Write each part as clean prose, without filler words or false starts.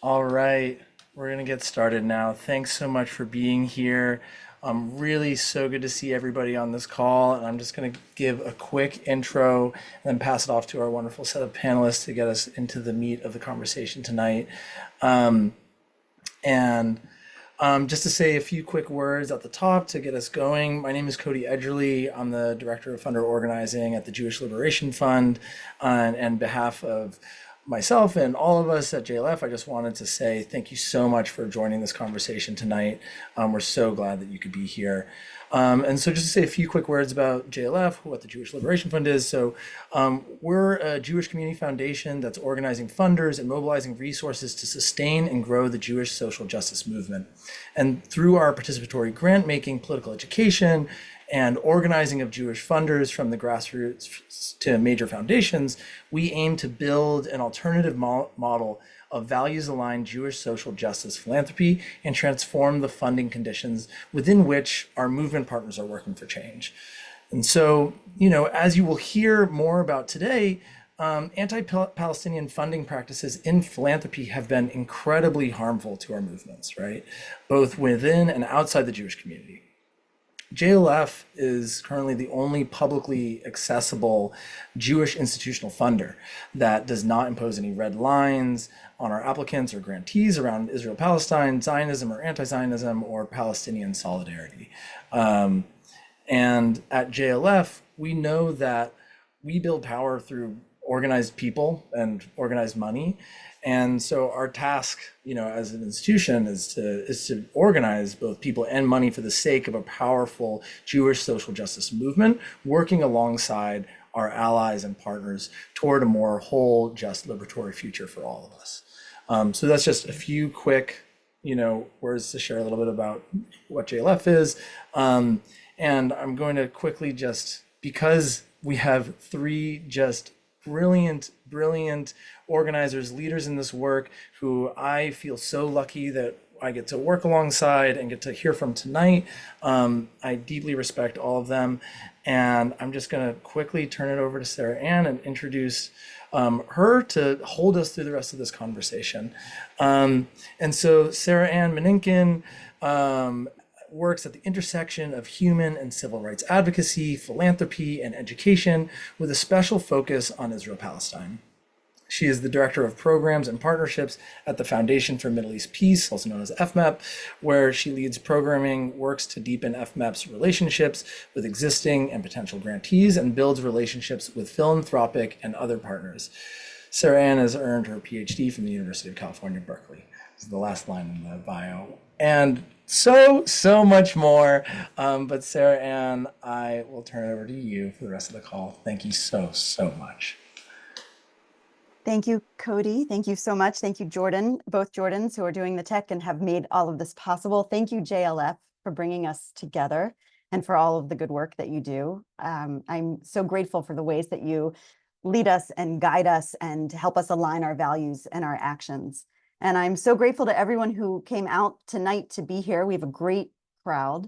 All right, we're going to get started now. Thanks so much for being here. Really so good to see everybody on this call. And I'm just going to give a quick intro and then pass it off to our wonderful set of panelists to get us into the meat of the conversation tonight. Um, and just to say a few quick words at the top to get us going. My name is Cody Edgerly. I'm the Director of Funder Organizing at the Jewish Liberation Fund. And on behalf of myself and all of us at JLF, I just wanted to say thank you so much for joining this conversation tonight. We're so glad that you could be here. And so just to say a few quick words about JLF, what the Jewish Liberation Fund is. So we're a Jewish community foundation that's organizing funders and mobilizing resources to sustain and grow the Jewish social justice movement. And through our participatory grant making, political education, and organizing of Jewish funders from the grassroots to major foundations, we aim to build an alternative model of values-aligned Jewish social justice philanthropy and transform the funding conditions within which our movement partners are working for change. And so, as you will hear more about today, anti-Palestinian funding practices in philanthropy have been incredibly harmful to our movements, right? Both within and outside the Jewish community. JLF is currently the only publicly accessible Jewish institutional funder that does not impose any red lines on our applicants or grantees around Israel-Palestine, Zionism or anti-Zionism, or Palestinian solidarity. And at JLF, we know that we build power through organized people and organized money. And so our task, as an institution is to organize both people and money for the sake of a powerful Jewish social justice movement, working alongside our allies and partners toward a more whole, just, liberatory future for all of us. So that's just a few quick, words to share a little bit about what JLF is. And I'm going to quickly because we have three just brilliant organizers, leaders in this work who I feel so lucky that I get to work alongside and get to hear from tonight. I deeply respect all of them. And I'm just going to quickly turn it over to Sarah Ann and introduce her to hold us through the rest of this conversation. And so Sarah Ann Meninkin works at the intersection of human and civil rights advocacy, philanthropy, and education with a special focus on Israel-Palestine. She is the Director of Programs and Partnerships at the Foundation for Middle East Peace, also known as FMEP, where she leads programming, works to deepen FMEP's relationships with existing and potential grantees, and builds relationships with philanthropic and other partners. Sarah Ann has earned her PhD from the University of California, Berkeley. This is the last line in the bio. And so much more. But Sarah Ann, I will turn it over to you for the rest of the call. Thank you so much. Thank you, Cody. Thank you so much. Thank you, Jordan, both Jordans who are doing the tech and have made all of this possible. Thank you, JLF, for bringing us together and for all of the good work that you do. I'm so grateful for the ways that you lead us and guide us and help us align our values and our actions. And I'm so grateful to everyone who came out tonight to be here. We have a great crowd.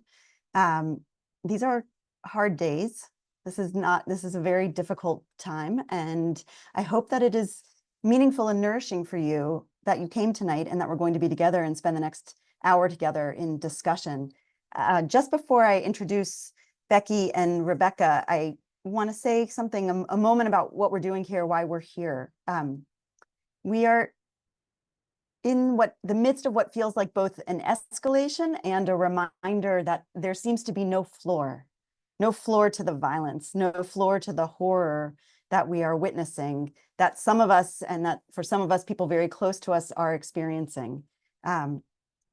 These are hard days. This is a very difficult time. And I hope that it is meaningful and nourishing for you that you came tonight and that we're going to be together and spend the next hour together in discussion. Just before I introduce Becky and Rebecca, I want to say something, a moment about what we're doing here, why we're here. We are in the midst of what feels like both an escalation and a reminder that there seems to be no floor to the violence, no floor to the horror that we are witnessing, that some of us, and that for some of us, people very close to us are experiencing. The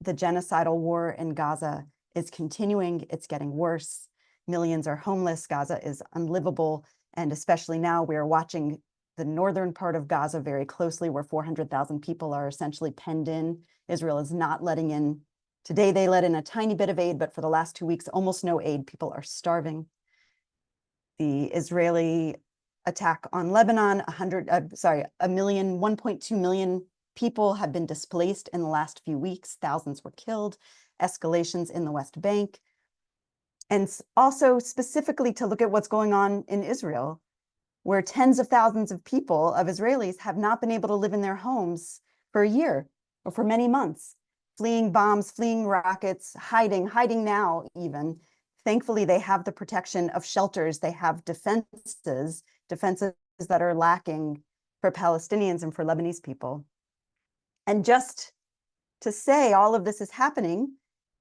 genocidal war in Gaza is continuing, it's getting worse. Millions are homeless, Gaza is unlivable, and especially now we are watching the northern part of Gaza very closely, where 400,000 people are essentially penned in. Israel is not letting in. Today they let in a tiny bit of aid, but for the last 2 weeks, almost no aid. People are starving. The Israeli attack on Lebanon, 1.2 million people have been displaced in the last few weeks. Thousands were killed. Escalations in the West Bank. And also specifically to look at what's going on in Israel, where tens of thousands of people, of Israelis, have not been able to live in their homes for a year. or for many months, fleeing bombs, fleeing rockets, hiding now even. Thankfully, they have the protection of shelters. They have defenses that are lacking for Palestinians and for Lebanese people. And just to say all of this is happening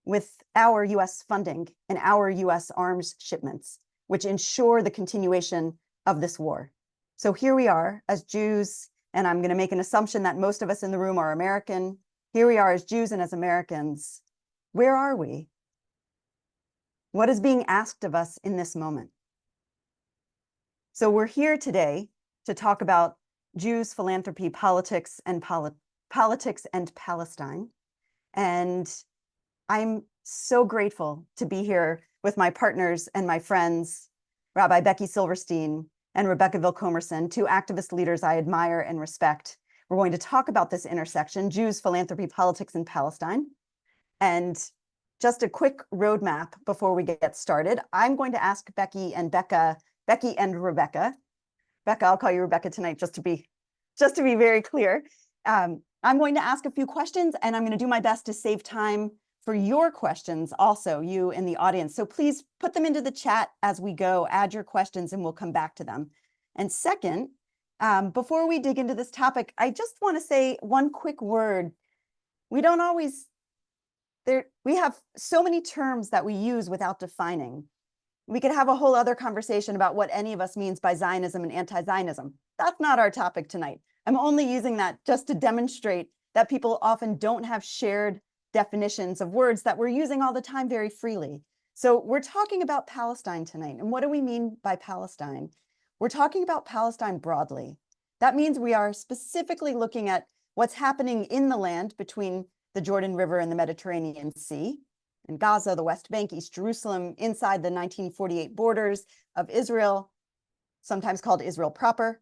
with our US funding and our US arms shipments, which ensure the continuation of this war. So here we are as Jews, and I'm going to make an assumption that most of us in the room are American. Here we are as Jews and as Americans. Where are we? What is being asked of us in this moment? So we're here today to talk about Jews, philanthropy, politics, and Palestine. And I'm so grateful to be here with my partners and my friends, Rabbi Becky Silverstein and Rebecca Vilkomerson, two activist leaders I admire and respect. We're going to talk about this intersection, Jews, philanthropy, politics, and Palestine. And just a quick roadmap before we get started. I'm going to ask Becky and Rebecca. Becca, I'll call you Rebecca tonight just to be very clear. I'm going to ask a few questions, and I'm going to do my best to save time for your questions also, you in the audience. So please put them into the chat as we go, add your questions, and we'll come back to them. And second, before we dig into this topic, I just want to say one quick word. We have so many terms that we use without defining. We could have a whole other conversation about what any of us means by Zionism and anti-Zionism. That's not our topic tonight. I'm only using that just to demonstrate that people often don't have shared definitions of words that we're using all the time very freely. So we're talking about Palestine tonight. And what do we mean by Palestine? We're talking about Palestine broadly. That means we are specifically looking at what's happening in the land between the Jordan River and the Mediterranean Sea, in Gaza, the West Bank, East Jerusalem, inside the 1948 borders of Israel, sometimes called Israel proper.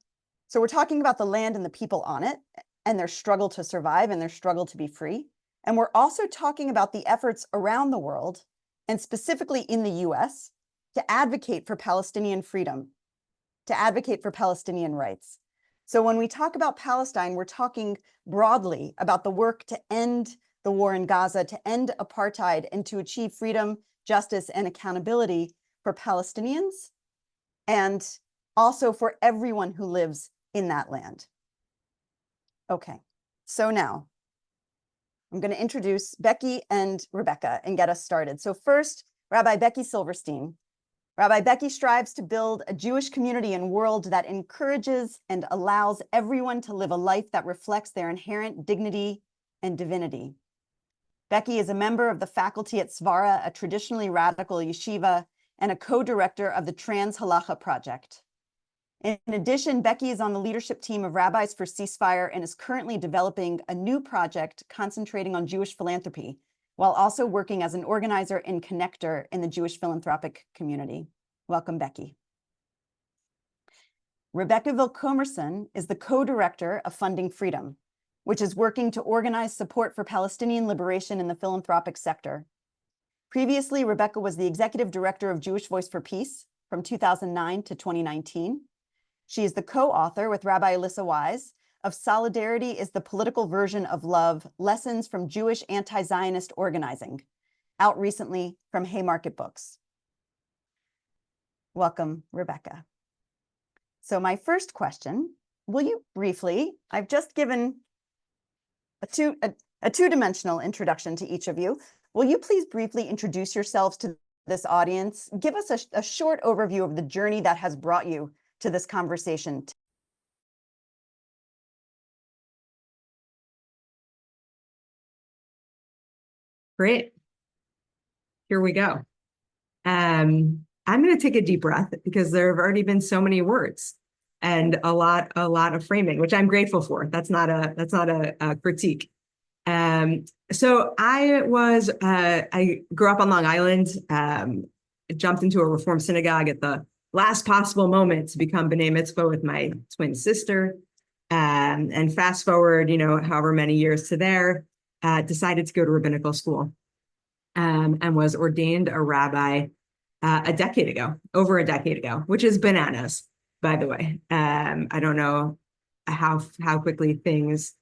So we're talking about the land and the people on it and their struggle to survive and their struggle to be free. And we're also talking about the efforts around the world, and specifically in the US, to advocate for Palestinian freedom, to advocate for Palestinian rights. So when we talk about Palestine, we're talking broadly about the work to end the war in Gaza, to end apartheid, and to achieve freedom, justice, and accountability for Palestinians, and also for everyone who lives in that land. Okay, so now I'm going to introduce Becky and Rebecca and get us started. So first, Rabbi Becky Silverstein. Rabbi Becky strives to build a Jewish community and world that encourages and allows everyone to live a life that reflects their inherent dignity and divinity. Becky is a member of the faculty at SVARA, a traditionally radical yeshiva, and a co-director of the Trans Halakha Project. In addition, Becky is on the leadership team of Rabbis for Ceasefire and is currently developing a new project concentrating on Jewish philanthropy, while also working as an organizer and connector in the Jewish philanthropic community. Welcome, Becky. Rebecca Vilkomerson is the co-director of Funding Freedom, which is working to organize support for Palestinian liberation in the philanthropic sector. Previously, Rebecca was the executive director of Jewish Voice for Peace from 2009 to 2019. She is the co-author with Rabbi Alyssa Wise of Solidarity is the Political Version of Love, Lessons from Jewish Anti-Zionist Organizing, out recently from Haymarket Books. Welcome, Rebecca. So my first question, will you briefly, I've just given a two-dimensional introduction to each of you. Will you please briefly introduce yourselves to this audience? Give us a short overview of the journey that has brought you to this conversation. Great. Here we go. I'm going to take a deep breath because there have already been so many words and a lot of framing, which I'm grateful for. That's not a critique. So I grew up on Long Island, jumped into a Reform synagogue at the last possible moment to become B'nai Mitzvah with my twin sister. And fast forward, however many years to there, decided to go to rabbinical school, and was ordained a rabbi over a decade ago, which is bananas, by the way. I don't know how quickly things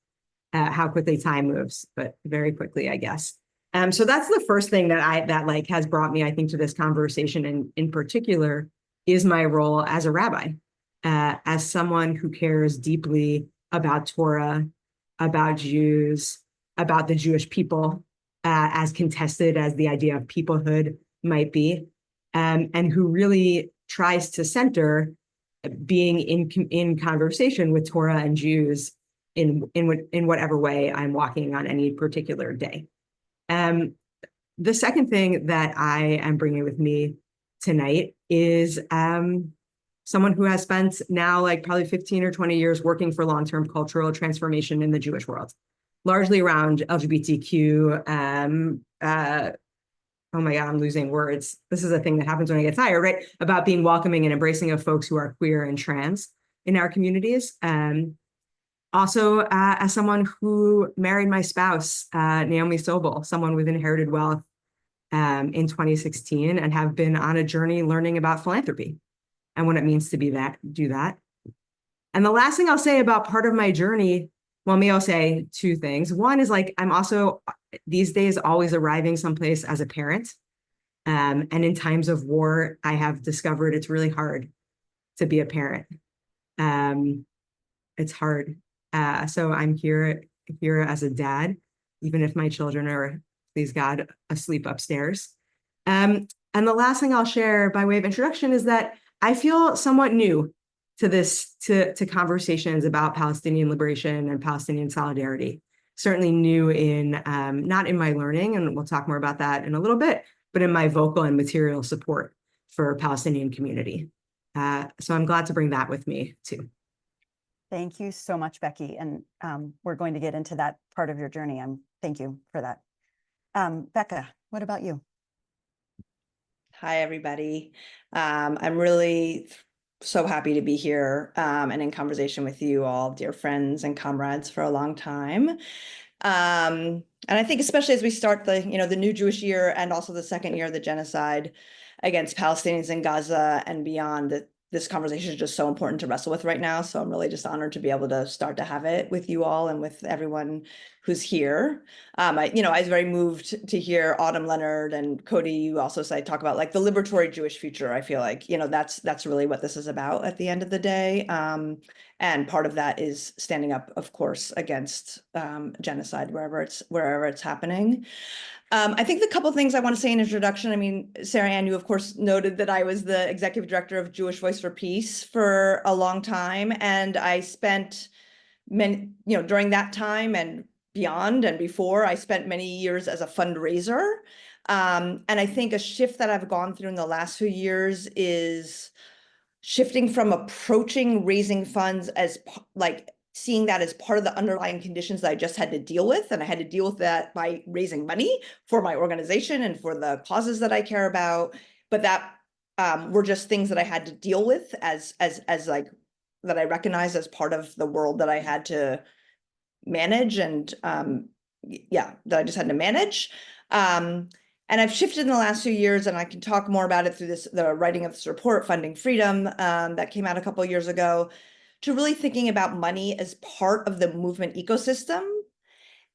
how quickly time moves, but very quickly, I guess. So that's the first thing that like has brought me, I think, to this conversation, and in particular is my role as a rabbi, as someone who cares deeply about Torah, about Jews, about the Jewish people, as contested as the idea of peoplehood might be, and who really tries to center being in conversation with Torah and Jews in whatever way I'm walking on any particular day. The second thing that I am bringing with me tonight is someone who has spent now like probably 15 or 20 years working for long-term cultural transformation in the Jewish world, largely around LGBTQ. Oh my God, I'm losing words. This is a thing that happens when I get tired, right? About being welcoming and embracing of folks who are queer and trans in our communities. Also, as someone who married my spouse, Naomi Sobel, someone with inherited wealth in 2016, and have been on a journey learning about philanthropy and what it means to do that. And the last thing I'll say about part of my journey, well, maybe I'll say two things. One is like, I'm also these days always arriving someplace as a parent. And in times of war, I have discovered it's really hard to be a parent. It's hard. So I'm here as a dad, even if my children are, please God, asleep upstairs. And the last thing I'll share by way of introduction is that I feel somewhat new to this, to conversations about Palestinian liberation and Palestinian solidarity. Certainly new in, not in my learning, and we'll talk more about that in a little bit, but in my vocal and material support for Palestinian community. So I'm glad to bring that with me too. Thank you so much, Becky. And we're going to get into that part of your journey. Thank you for that. Becca, what about you? Hi, everybody. I'm really so happy to be here and in conversation with you all, dear friends and comrades, for a long time. And I think especially as we start the new Jewish year and also the second year of the genocide against Palestinians in Gaza and beyond, that this conversation is just so important to wrestle with right now. So I'm really just honored to be able to start to have it with you all and with everyone who's here. I was very moved to hear Autumn Leonard and Cody, you also talk about like the liberatory Jewish future. I feel like, that's really what this is about at the end of the day. And part of that is standing up, of course, against genocide wherever it's happening. I think the couple things I want to say in introduction, I mean, Sarah Ann, you of course noted that I was the executive director of Jewish Voice for Peace for a long time. And I spent during that time and beyond and before, I spent many years as a fundraiser. And I think a shift that I've gone through in the last few years is shifting from approaching raising funds as like seeing that as part of the underlying conditions that I just had to deal with. And I had to deal with that by raising money for my organization and for the causes that I care about. But that were just things that I had to deal with as like, that I recognized as part of the world that I had to manage and that I just had to manage. And I've shifted in the last few years, and I can talk more about it through the writing of this report, Funding Freedom, that came out a couple of years ago, to really thinking about money as part of the movement ecosystem,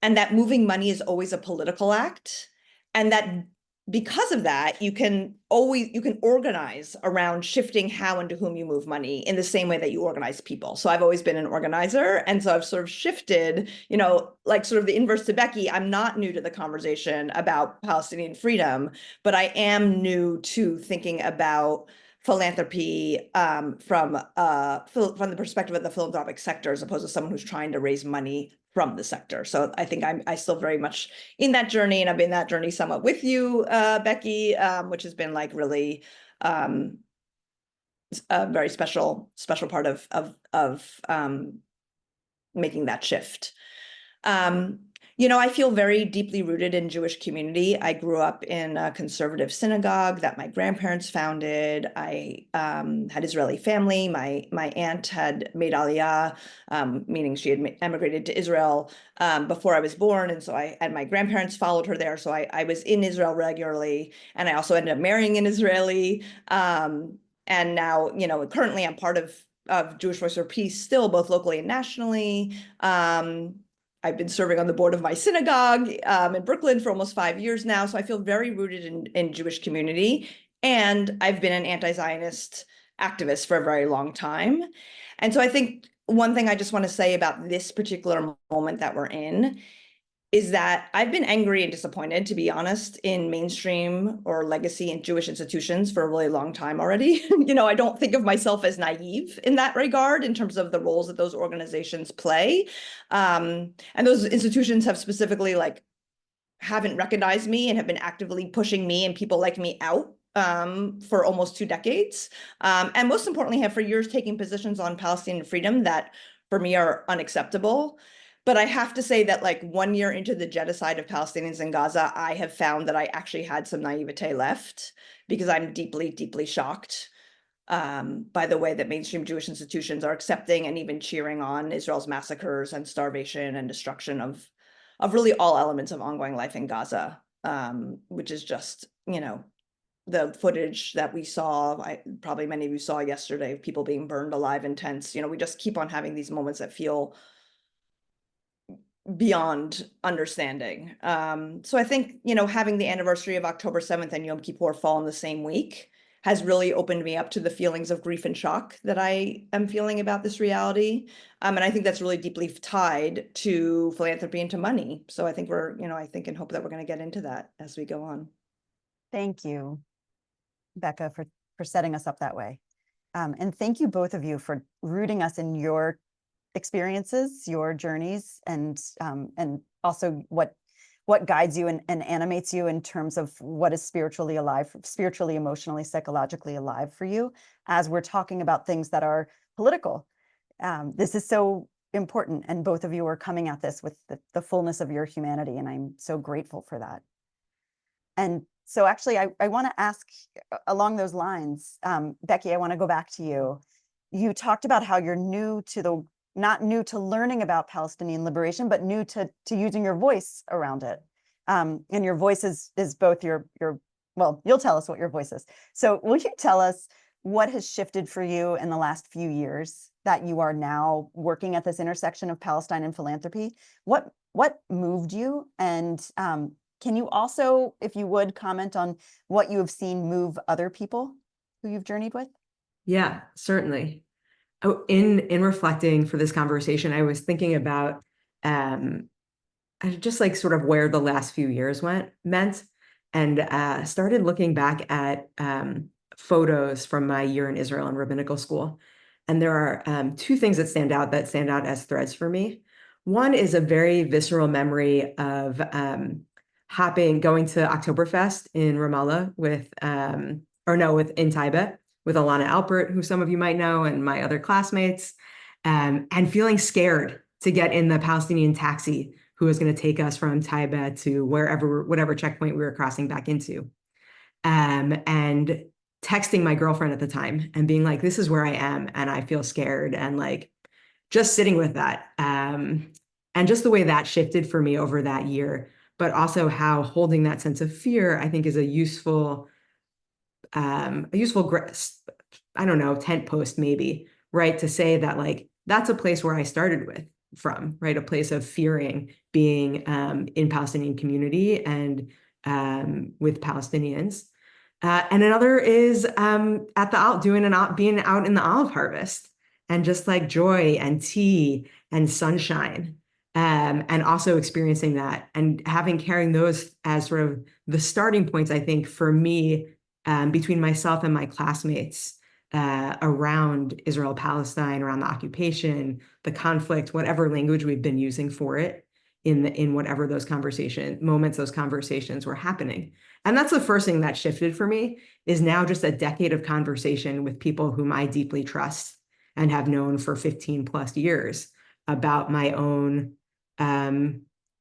and that moving money is always a political act, and that because of that, you can organize around shifting how and to whom you move money in the same way that you organize people. So I've always been an organizer. And so I've sort of shifted, like sort of the inverse to Becky. I'm not new to the conversation about Palestinian freedom, but I am new to thinking about philanthropy from the perspective of the philanthropic sector, as opposed to someone who's trying to raise money from the sector. So I think I still very much in that journey, and I've been in that journey somewhat with you, Becky, which has been like really a very special part of making that shift. I feel very deeply rooted in Jewish community. I grew up in a conservative synagogue that my grandparents founded. I had Israeli family. My aunt had made Aliyah, meaning she had emigrated to Israel before I was born. And so my grandparents followed her there. So I was in Israel regularly. And I also ended up marrying an Israeli. And now, currently I'm part of Jewish Voice for Peace still, both locally and nationally. I've been serving on the board of my synagogue in Brooklyn for almost 5 years now. So I feel very rooted in Jewish community. And I've been an anti-Zionist activist for a very long time. And so I think one thing I just want to say about this particular moment that we're in is that I've been angry and disappointed, to be honest, in mainstream or legacy and Jewish institutions for a really long time already. I don't think of myself as naive in that regard in terms of the roles that those organizations play. And those institutions have specifically haven't recognized me and have been actively pushing me and people like me out for almost 2 decades. And most importantly, have for years taken positions on Palestinian freedom that for me are unacceptable. But I have to say that 1 year into the genocide of Palestinians in Gaza, I have found that I actually had some naivete left because I'm deeply, deeply shocked by the way that mainstream Jewish institutions are accepting and even cheering on Israel's massacres and starvation and destruction of really all elements of ongoing life in Gaza, which is just, the footage that we saw, probably many of you saw yesterday, of people being burned alive in tents. We just keep on having these moments that feel beyond understanding. So I think, having the anniversary of October 7th and Yom Kippur fall in the same week has really opened me up to the feelings of grief and shock that I am feeling about this reality. And I think that's really deeply tied to philanthropy and to money. So I think I think and hope that we're going to get into that as we go on. Thank you, Becca, for setting us up that way. And thank you both of you for rooting us in your experiences, your journeys, and also what guides you and animates you in terms of what is spiritually alive, spiritually, emotionally, psychologically alive for you, as we're talking about things that are political. This is so important, and both of you are coming at this with the fullness of your humanity, and I'm so grateful for that. And so actually, I want to ask along those lines, Becky, I want to go back to you. You talked about how you're not new to learning about Palestinian liberation, but new to using your voice around it. And your voice is both well, you'll tell us what your voice is. So will you tell us what has shifted for you in the last few years that you are now working at this intersection of Palestine and philanthropy? What moved you? And can you also, if you would, comment on what you have seen move other people who you've journeyed with? Yeah, certainly. Oh, in reflecting for this conversation, I was thinking about just sort of where the last few years meant, and started looking back at photos from my year in Israel and rabbinical school. And there are 2 things that stand out as threads for me. One is a very visceral memory of going to Oktoberfest in Ramallah in Taiba, with Alana Alpert, who some of you might know, and my other classmates, and feeling scared to get in the Palestinian taxi who was going to take us from Taiba to whatever checkpoint we were crossing back into. And texting my girlfriend at the time and being like, this is where I am, and I feel scared, and just sitting with that. And just the way that shifted for me over that year, but also how holding that sense of fear, I think, is a useful, I don't know, tent post maybe, right? To say that that's a place where I started from, right? A place of fearing being in Palestinian community and with Palestinians. And another is being out in the olive harvest, and just joy and tea and sunshine. And also experiencing that and carrying those as sort of the starting points, I think, for me, between myself and my classmates around Israel-Palestine, around the occupation, the conflict, whatever language we've been using for it in whatever those conversations were happening. And that's the first thing that shifted for me, is now just a decade of conversation with people whom I deeply trust and have known for 15 plus years about my own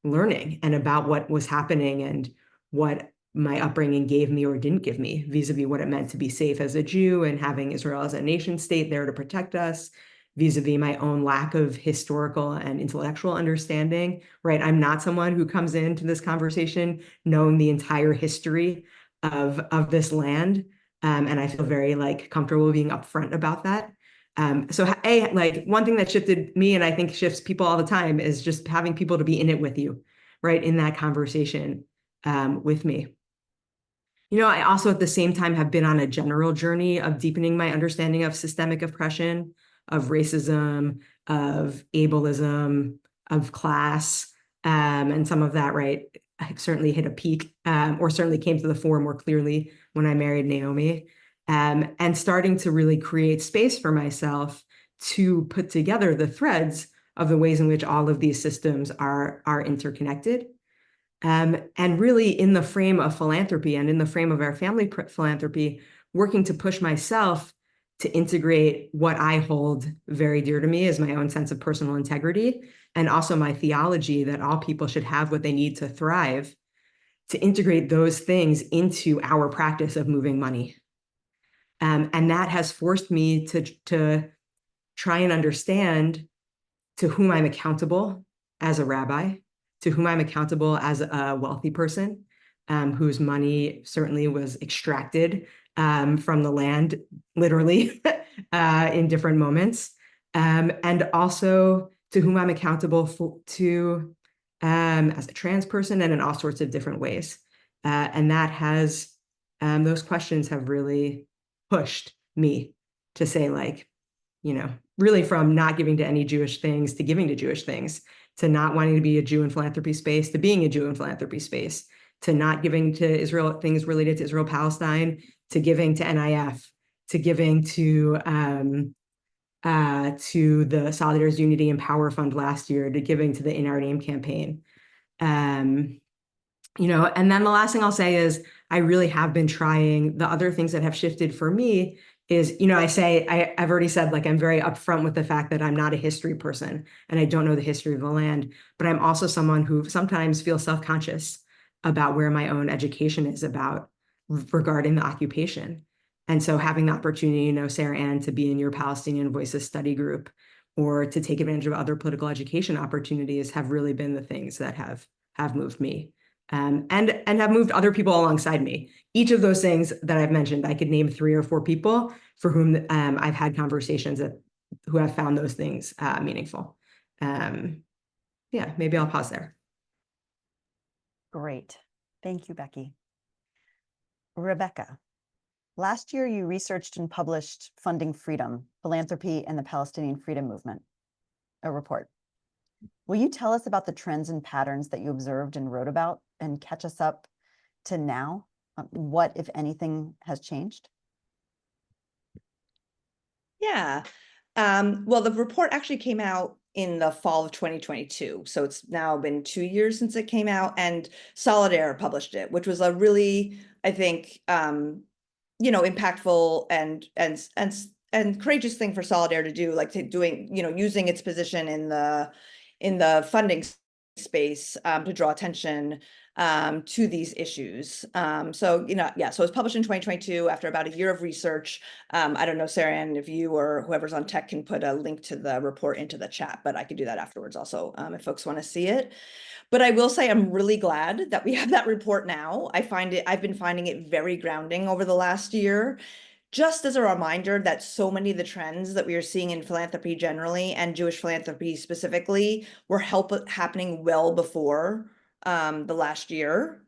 learning and about what was happening and what my upbringing gave me or didn't give me vis-a-vis what it meant to be safe as a Jew and having Israel as a nation state there to protect us, vis-a-vis my own lack of historical and intellectual understanding, right? I'm not someone who comes into this conversation knowing the entire history of this land. And I feel very comfortable being upfront about that. So like one thing that shifted me, and I think shifts people all the time, is just having people to be in it with you, right? In that conversation with me. You know, I also at the same time have been on a general journey of deepening my understanding of systemic oppression, of racism, of ableism, of class, and some of that, right, I certainly hit a peak, or certainly came to the fore more clearly when I married Naomi, and starting to really create space for myself to put together the threads of the ways in which all of these systems are interconnected. And really in the frame of philanthropy and in the frame of our family philanthropy, working to push myself to integrate what I hold very dear to me as my own sense of personal integrity, and also my theology that all people should have what they need to thrive, to integrate those things into our practice of moving money. And that has forced me to try and understand to whom I'm accountable as a rabbi, to whom I'm accountable as a wealthy person, whose money certainly was extracted from the land, literally, in different moments, and also to whom I'm accountable as a trans person and in all sorts of different ways. And that has, those questions have really pushed me to say, like, you know, really from not giving to any Jewish things to giving to Jewish things, to not wanting to be a Jew in philanthropy space, to being a Jew in philanthropy space, to not giving to Israel things related to Israel-Palestine, to giving to NIF, to giving to the Solidarity, Unity, and Power Fund last year, to giving to the In Our Name campaign. You know, and then the last thing I'll say is I really have been trying. The other things that have shifted for me is, you know, I've already said, like, I'm very upfront with the fact that I'm not a history person and I don't know the history of the land, but I'm also someone who sometimes feels self-conscious about where my own education is about regarding the occupation. And so having the opportunity, you know, Sarah Ann, to be in your Palestinian Voices study group or to take advantage of other political education opportunities have really been the things that have moved me. And have moved other people alongside me. Each of those things that I've mentioned, I could name 3 or 4 people for whom I've had conversations who have found those things meaningful. Yeah, maybe I'll pause there. Great. Thank you, Becky. Rebecca, last year you researched and published Funding Freedom, Philanthropy and the Palestinian Freedom Movement, a report. Will you tell us about the trends and patterns that you observed and wrote about and catch us up to now? What, if anything, has changed? Yeah. Well, the report actually came out in the fall of 2022. So it's now been 2 years since it came out, and Solidaire published it, which was a really, I think, you know, impactful and courageous thing for Solidaire to do, like doing, you know, using its position in the funding space to draw attention to these issues. So, you know, yeah, so it was published in 2022 after about a year of research. I don't know, Sarah Ann, if you or whoever's on tech can put a link to the report into the chat, but I could do that afterwards also if folks want to see it. But I will say I'm really glad that we have that report now. I've been finding it very grounding over the last year, just as a reminder that so many of the trends that we are seeing in philanthropy generally and Jewish philanthropy specifically were happening well before the last year.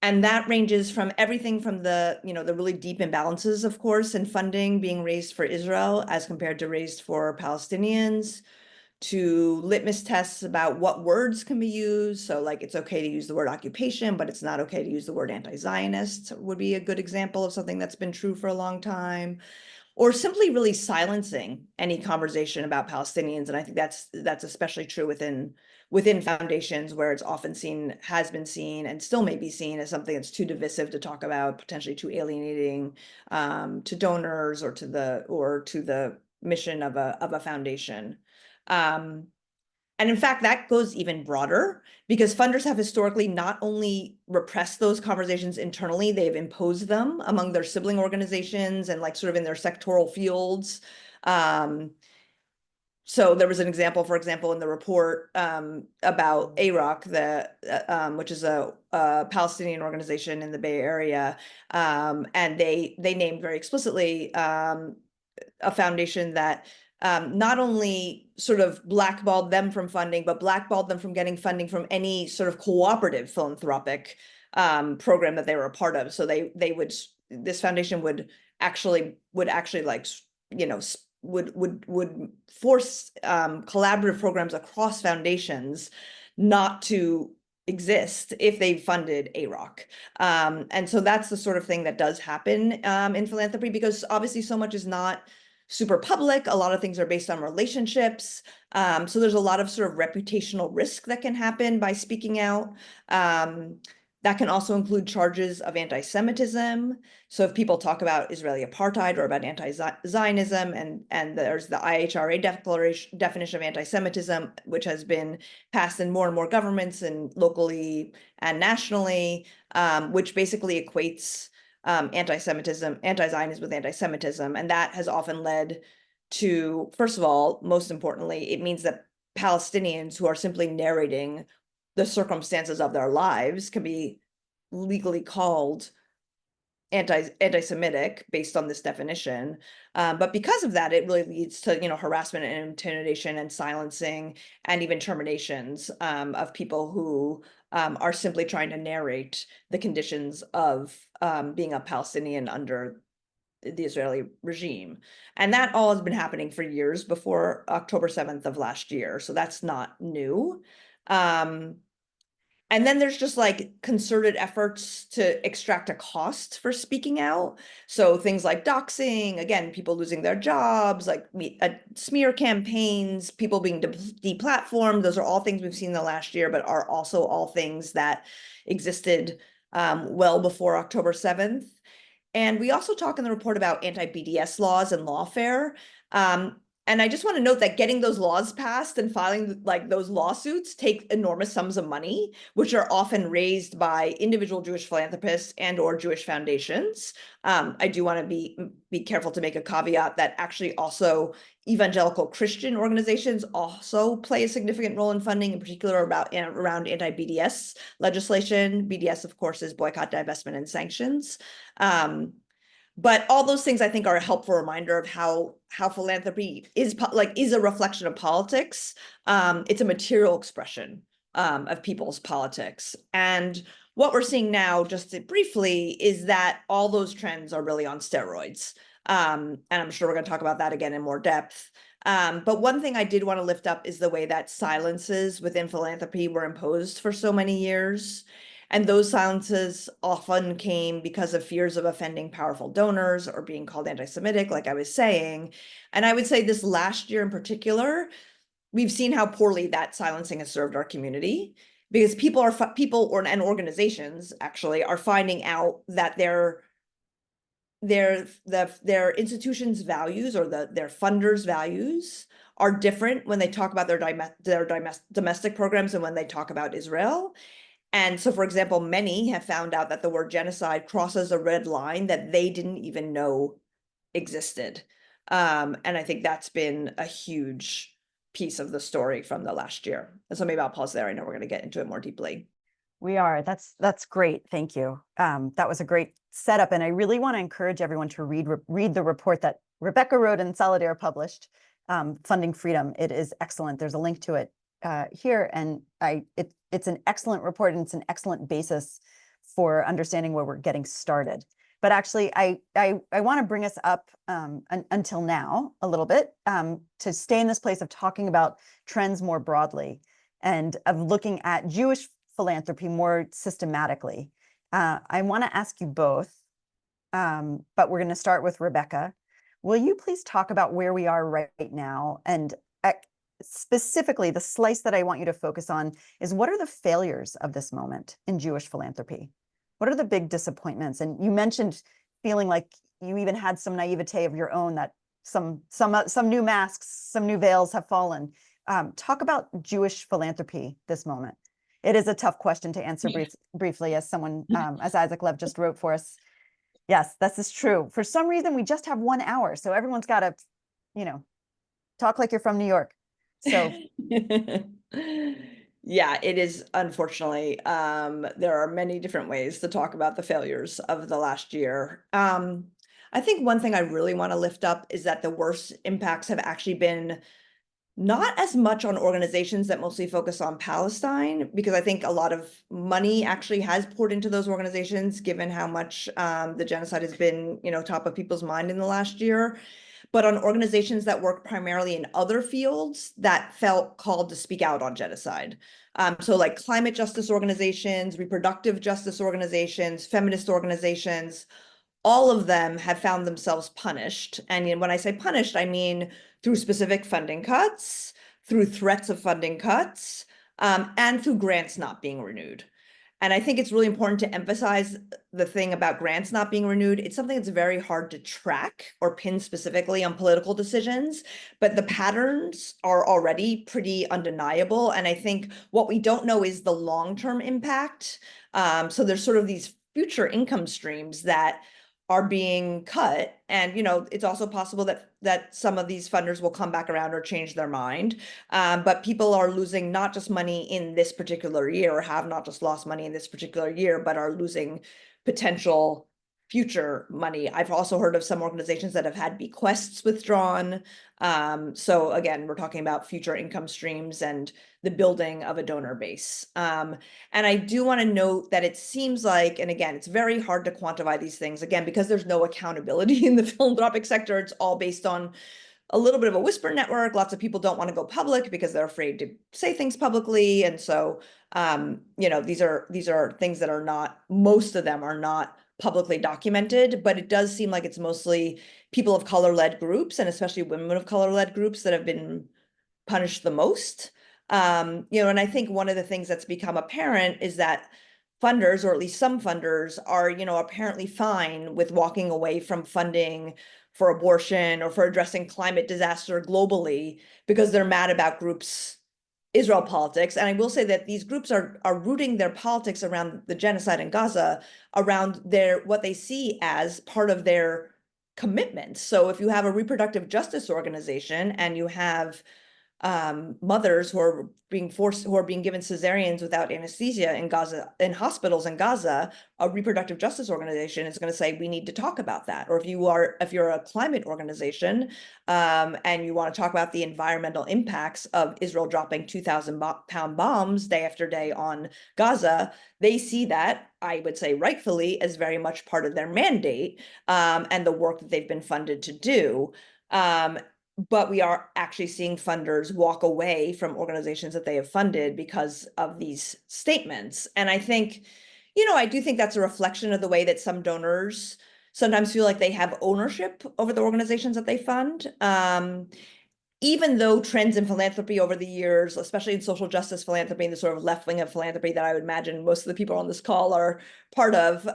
And that ranges from everything from the, you know, the really deep imbalances, of course, in funding being raised for Israel as compared to raised for Palestinians, to litmus tests about what words can be used. So, like, it's okay to use the word occupation, but it's not okay to use the word anti-Zionist would be a good example of something that's been true for a long time. Or simply really silencing any conversation about Palestinians. And I think that's especially true within foundations where it's often has been seen, and still may be seen as something that's too divisive to talk about, potentially too alienating to donors or to the mission of a foundation. And in fact, that goes even broader because funders have historically not only repressed those conversations internally, they've imposed them among their sibling organizations and, like, sort of in their sectoral fields. So there was an example, for example, in the report about AROC, which is a Palestinian organization in the Bay Area, and they named very explicitly a foundation that not only sort of blackballed them from funding, but blackballed them from getting funding from any sort of cooperative philanthropic program that they were a part of. So this foundation would actually like, you know, would force collaborative programs across foundations not to exist if they funded AROC. And so that's the sort of thing that does happen in philanthropy, because obviously so much is not super public. A lot of things are based on relationships. So there's a lot of sort of reputational risk that can happen by speaking out. That can also include charges of anti-Semitism. So if people talk about Israeli apartheid or about anti-Zionism, and there's the IHRA definition of anti-Semitism, which has been passed in more and more governments and locally and nationally, which basically equates anti-Semitism, anti-Zionism with anti-Semitism. And that has often led to, first of all, most importantly, it means that Palestinians who are simply narrating the circumstances of their lives can be legally called anti-Semitic based on this definition. But because of that, it really leads to, you know, harassment and intimidation and silencing and even terminations of people who are simply trying to narrate the conditions of being a Palestinian under the Israeli regime. And that all has been happening for years before October 7th of last year. So that's not new. And then there's just like concerted efforts to extract a cost for speaking out. So things like doxing, again, people losing their jobs, like smear campaigns, people being deplatformed. Those are all things we've seen in the last year, but are also all things that existed well before October 7th. And we also talk in the report about anti-BDS laws and lawfare. And I just want to note that getting those laws passed and filing like those lawsuits take enormous sums of money, which are often raised by individual Jewish philanthropists and or Jewish foundations. I do want to be careful to make a caveat that actually also evangelical Christian organizations also play a significant role in funding, in particular around anti-BDS legislation. BDS, of course, is boycott, divestment, and sanctions. But all those things I think are a helpful reminder of how philanthropy is a reflection of politics. It's a material expression of people's politics. And what we're seeing now, just briefly, is that all those trends are really on steroids. And I'm sure we're going to talk about that again in more depth. But one thing I did want to lift up is the way that silences within philanthropy were imposed for so many years. And those silences often came because of fears of offending powerful donors or being called anti-Semitic, like I was saying. And I would say this last year in particular, we've seen how poorly that silencing has served our community, because people and organizations actually are finding out that their institution's values or their funders' values are different when they talk about their domestic programs and when they talk about Israel. And so, for example, many have found out that the word genocide crosses a red line that they didn't even know existed. And I think that's been a huge piece of the story from the last year. And so maybe I'll pause there. I know we're going to get into it more deeply. We are. That's great. Thank you. That was a great setup. And I really want to encourage everyone to read the report that Rebecca wrote and Solidaire published, Funding Freedom. It is excellent. There's a link to it here. And it's an excellent report, and it's an excellent basis for understanding where we're getting started. But actually, I want to bring us up until now a little bit to stay in this place of talking about trends more broadly and of looking at Jewish philanthropy more systematically. I want to ask you both, but we're going to start with Rebecca. Will you please talk about where we are right now? And specifically, the slice that I want you to focus on is, what are the failures of this moment in Jewish philanthropy? What are the big disappointments? And you mentioned feeling like you even had some naivete of your own, that some new masks, some new veils have fallen. Talk about Jewish philanthropy this moment. It is a tough question to answer briefly, as someone, as Isaac Lev just wrote for us. Yes, this is true. For some reason, we just have 1 hour, so everyone's got to, talk like you're from New York. So yeah, it is, unfortunately. There are many different ways to talk about the failures of the last year. I think one thing I really want to lift up is that the worst impacts have actually been not as much on organizations that mostly focus on Palestine, because I think a lot of money actually has poured into those organizations, given how much the genocide has been, top of people's mind in the last year. But on organizations that work primarily in other fields that felt called to speak out on genocide. So like climate justice organizations, reproductive justice organizations, feminist organizations, all of them have found themselves punished. And when I say punished, I mean through specific funding cuts, through threats of funding cuts, and through grants not being renewed. And I think it's really important to emphasize the thing about grants not being renewed. It's something that's very hard to track or pin specifically on political decisions, but the patterns are already pretty undeniable. And I think what we don't know is the long-term impact. So there's sort of these future income streams that are being cut. And, it's also possible that some of these funders will come back around or change their mind. But people are losing not just money in this particular year, or have not just lost money in this particular year, but are losing potential future money. I've also heard of some organizations that have had bequests withdrawn. So again, we're talking about future income streams and the building of a donor base. And I do want to note that it seems like, and again, it's very hard to quantify these things, again, because there's no accountability in the philanthropic sector. It's all based on a little bit of a whisper network. Lots of people don't want to go public because they're afraid to say things publicly. And so, these are things that are not, most of them are not publicly documented, but it does seem like it's mostly people of color-led groups, and especially women of color-led groups, that have been punished the most. And I think one of the things that's become apparent is that funders, or at least some funders, are, apparently fine with walking away from funding for abortion or for addressing climate disaster globally because they're mad about groups' Israel politics. And I will say that these groups are rooting their politics around the genocide in Gaza, around what they see as part of their commitment. So if you have a reproductive justice organization and you have mothers who are being given cesareans without anesthesia in Gaza, in hospitals in Gaza, a reproductive justice organization is going to say, we need to talk about that. Or if you're a climate organization, and you want to talk about the environmental impacts of Israel dropping 2,000-pound bombs day after day on Gaza, they see that, I would say rightfully, as very much part of their mandate, and the work that they've been funded to do. But we are actually seeing funders walk away from organizations that they have funded because of these statements. And I think, I do think that's a reflection of the way that some donors sometimes feel like they have ownership over the organizations that they fund. Even though trends in philanthropy over the years, especially in social justice philanthropy and the sort of left wing of philanthropy that I would imagine most of the people on this call are part of,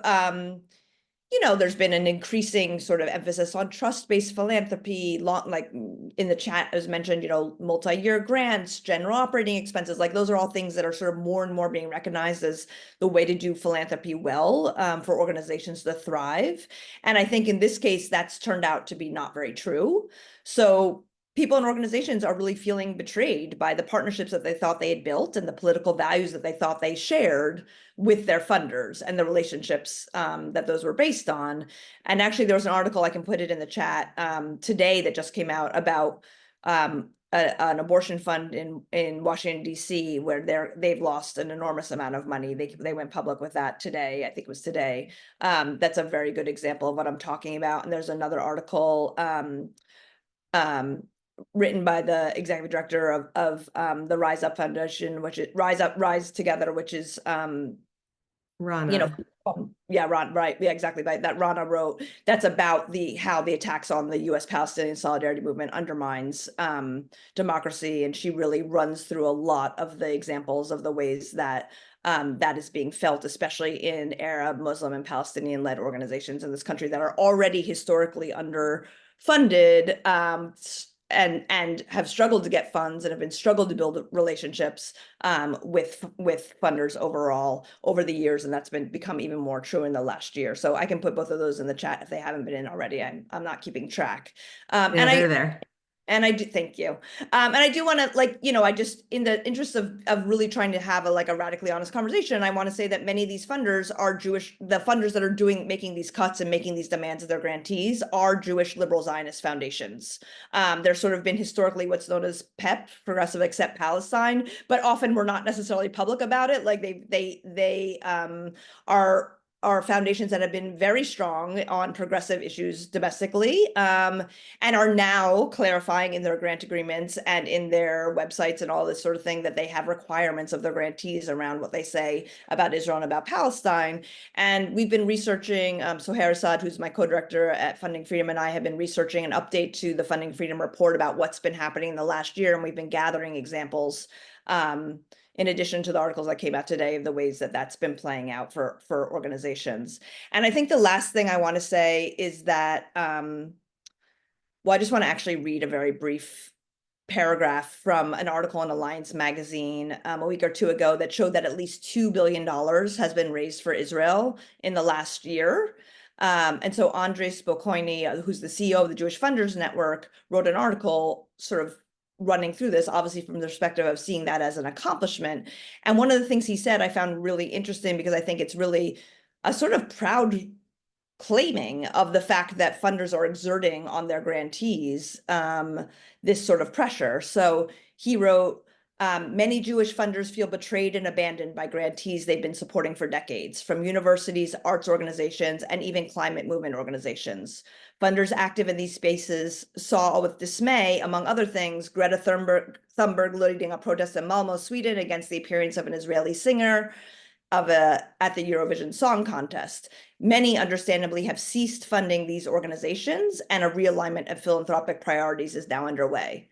there's been an increasing sort of emphasis on trust-based philanthropy, like in the chat as mentioned, multi-year grants, general operating expenses, like those are all things that are sort of more and more being recognized as the way to do philanthropy well, for organizations to thrive. And I think in this case, that's turned out to be not very true. So people and organizations are really feeling betrayed by the partnerships that they thought they had built and the political values that they thought they shared with their funders and the relationships that those were based on. And actually, there was an article, I can put it in the chat, today that just came out about an abortion fund in Washington, D.C., where they've lost an enormous amount of money. They went public with that today. I think it was today. That's a very good example of what I'm talking about. And there's another article written by the executive director of the Rise Up Foundation, which is Rise Together, which is Rana. Ron, right, yeah, exactly, right, that Rana wrote. That's about how the attacks on the U.S. Palestinian solidarity movement undermines democracy, and she really runs through a lot of the examples of the ways that that is being felt, especially in Arab, Muslim, and Palestinian-led organizations in this country that are already historically underfunded, and have struggled to get funds and have been struggled to build relationships with funders overall over the years, and that's become even more true in the last year. So I can put both of those in the chat if they haven't been in already. I'm not keeping track. Yeah, and they're there. And I do, thank you. And I do want to, like, I just, in the interest of really trying to have a radically honest conversation, I want to say that many of these funders are Jewish. The funders that are making these cuts and making these demands of their grantees are Jewish liberal Zionist foundations. There's sort of been historically what's known as PEP, Progressive Accept Palestine, but often we're not necessarily public about it. Like they are foundations that have been very strong on progressive issues domestically, and are now clarifying in their grant agreements and in their websites and all this sort of thing that they have requirements of their grantees around what they say about Israel and about Palestine. And we've been researching, Sohair Assad, who's my co-director at Funding Freedom, and I have been researching an update to the Funding Freedom report about what's been happening in the last year, and we've been gathering examples in addition to the articles that came out today of the ways that that's been playing out for organizations. And I think the last thing I want to say is that, well, I just want to actually read a very brief paragraph from an article in Alliance magazine a week or two ago that showed that at least $2 billion has been raised for Israel in the last year. And so Andrei Spokojny, who's the CEO of the Jewish Funders Network, wrote an article sort of running through this, obviously from the perspective of seeing that as an accomplishment. And one of the things he said I found really interesting, because I think it's really a sort of proud claiming of the fact that funders are exerting on their grantees this sort of pressure. So he wrote, many Jewish funders feel betrayed and abandoned by grantees they've been supporting for decades, from universities, arts organizations, and even climate movement organizations. Funders active in these spaces saw with dismay, among other things, Greta Thunberg leading a protest in Malmö, Sweden, against the appearance of an Israeli singer at the Eurovision Song Contest. Many understandably have ceased funding these organizations, and a realignment of philanthropic priorities is now underway.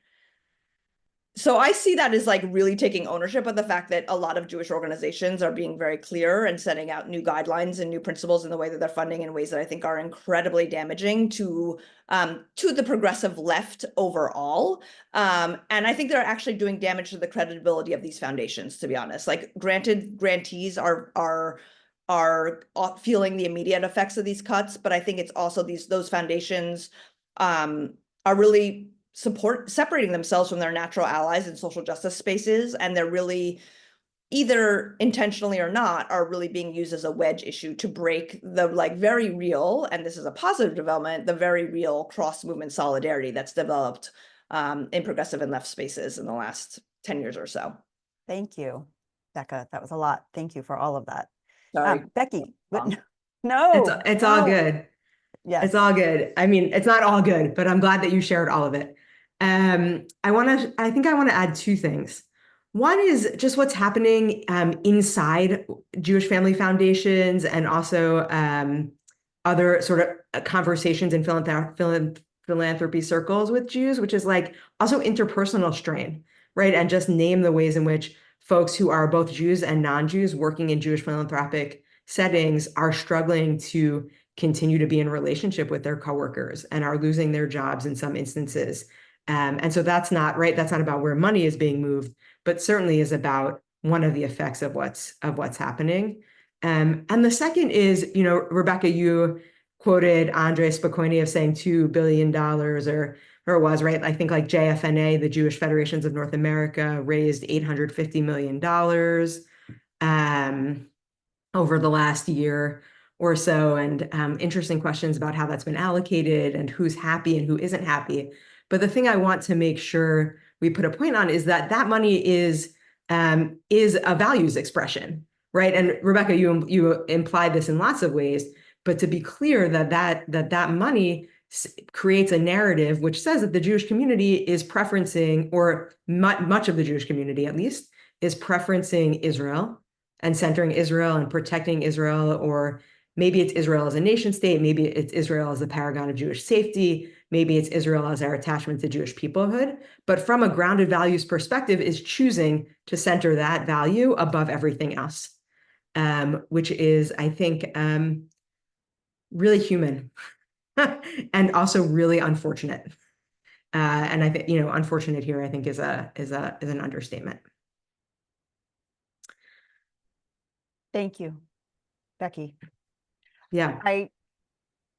So I see that as like really taking ownership of the fact that a lot of Jewish organizations are being very clear and setting out new guidelines and new principles in the way that they're funding in ways that I think are incredibly damaging to the progressive left overall. And I think they're actually doing damage to the credibility of these foundations, to be honest. Like, granted, grantees are feeling the immediate effects of these cuts, but I think it's also those foundations are really separating themselves from their natural allies in social justice spaces, and they're really, either intentionally or not, are really being used as a wedge issue to break the very real, and this is a positive development, the very real cross-movement solidarity that's developed in progressive and left spaces in the last 10 years or so. Thank you, Becca. That was a lot. Thank you for all of that. Sorry. Becky, no, It's all good. Yes. It's all good. I mean, it's not all good, but I'm glad that you shared all of it. I think I want to add two things. One is just what's happening inside Jewish family foundations, and also other sort of conversations in philanthropy circles with Jews, which is like also interpersonal strain, right? And just name the ways in which folks who are both Jews and non-Jews working in Jewish philanthropic settings are struggling to continue to be in relationship with their coworkers and are losing their jobs in some instances. And so that's not right. That's not about where money is being moved, but certainly is about one of the effects of what's happening. And the second is, Rebecca, you quoted Andrei Spokojny of saying $2 billion, or it was, right? I think like JFNA, the Jewish Federations of North America, raised $850 million over the last year or so. And interesting questions about how that's been allocated and who's happy and who isn't happy. But the thing I want to make sure we put a point on is that that money is a values expression, right? And Rebecca, you implied this in lots of ways, but to be clear that money creates a narrative which says that the Jewish community is preferencing, or much of the Jewish community at least, is preferencing Israel and centering Israel and protecting Israel, or maybe it's Israel as a nation state, maybe it's Israel as a paragon of Jewish safety, maybe it's Israel as our attachment to Jewish peoplehood, but from a grounded values perspective is choosing to center that value above everything else, which is, I think, really human and also really unfortunate. And I think, unfortunate here, I think is an understatement. Thank you, Becky. Yeah.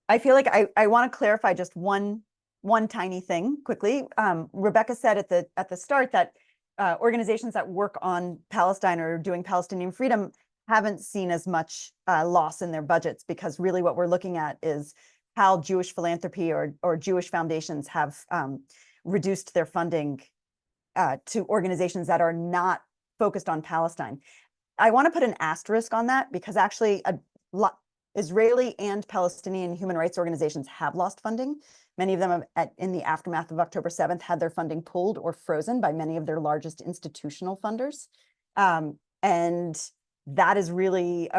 I feel like I want to clarify just one one tiny thing quickly. Rebecca said at the start that organizations that work on Palestine or doing Palestinian freedom haven't seen as much loss in their budgets, because really what we're looking at is how Jewish philanthropy or Jewish foundations have reduced their funding to organizations that are not focused on Palestine. I want to put an asterisk on that, because actually Israeli and Palestinian human rights organizations have lost funding. Many of them have, in the aftermath of October 7th, had their funding pulled or frozen by many of their largest institutional funders. And that is really,